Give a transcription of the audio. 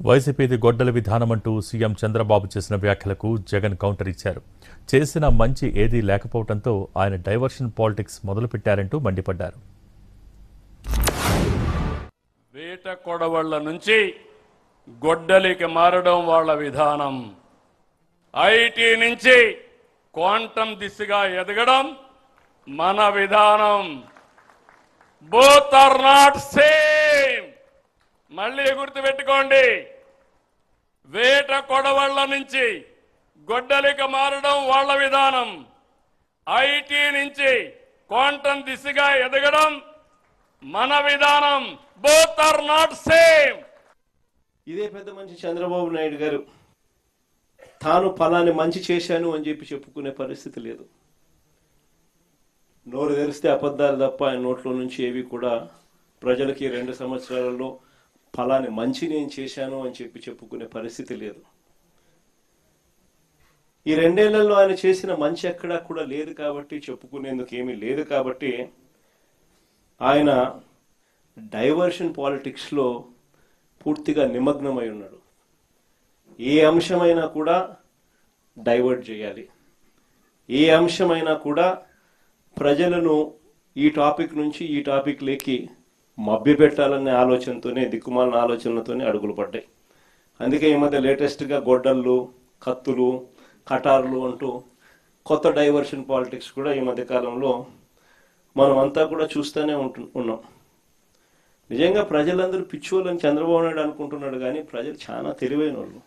వైసీపీది గొడ్డల విధానమంటూ CM Chandrababu చేసిన వ్యాఖ్యలకు Jagan counter ఇచ్చారు. చేసిన మంచి ఏదీ లేకపోవడంతో ఆయన డైవర్షన్ పాలిటిక్స్ మొదలుపెట్టారంటూ మండిపడ్డారు. వేట కొడవళ్ల నుంచి గొడ్డలికి మారడం వాళ్ళ విధానం. ఐటీ నుంచి క్వాంటం దిశగా ఎదగడం మన విధానం. Both are not same. మళ్ళీ గుర్తుపెట్టుకోండి, వేట కొడవళ్ల నుంచి గొడ్డలికి మారడం వాళ్ళ విధానం. ఐటీ నుంచి క్వాంటం దిశగా ఎదగడం మన విధానం. Both are not same. ఇదే పెద్ద మనిషి చంద్రబాబు నాయుడు గారు తాను ఫలాన్ని మంచి చేశాను అని చెప్పి చెప్పుకునే పరిస్థితి లేదు. నోరు తెరిస్తే అబద్ధాలు తప్ప ఆయన నోట్లో నుంచి ఏవి కూడా ప్రజలకి 2 సంవత్సరాలలో ఫలాన్ని మంచి నేను చేశాను అని చెప్పి చెప్పుకునే పరిస్థితి లేదు. ఈ 2 ఏళ్లలో ఆయన చేసిన మంచి ఎక్కడా కూడా లేదు కాబట్టి, చెప్పుకునేందుకు ఏమీ లేదు కాబట్టి ఆయన డైవర్షన్ పాలిటిక్స్లో పూర్తిగా నిమగ్నమై ఉన్నాడు. ఏ అంశమైనా కూడా డైవర్ట్ చేయాలి, ఏ అంశమైనా కూడా ప్రజలను ఈ టాపిక్ నుంచి ఈ టాపిక్ లేకి మభ్యపెట్టాలనే ఆలోచనతోనే, దిక్కుమాలిన ఆలోచనలతోనే అడుగులు పడ్డాయి. అందుకే ఈ మధ్య లేటెస్ట్గా గొడ్డళ్ళు, కత్తులు, కటార్లు అంటూ కొత్త డైవర్షన్ పాలిటిక్స్ కూడా ఈ మధ్య కాలంలో మనం అంతా కూడా చూస్తూనే ఉన్నాం. నిజంగా ప్రజలందరూ పిచ్చోళ్ళని చంద్రబాబు నాయుడు అనుకుంటున్నాడు, కానీ ప్రజలు చాలా తెలివైన వాళ్ళు.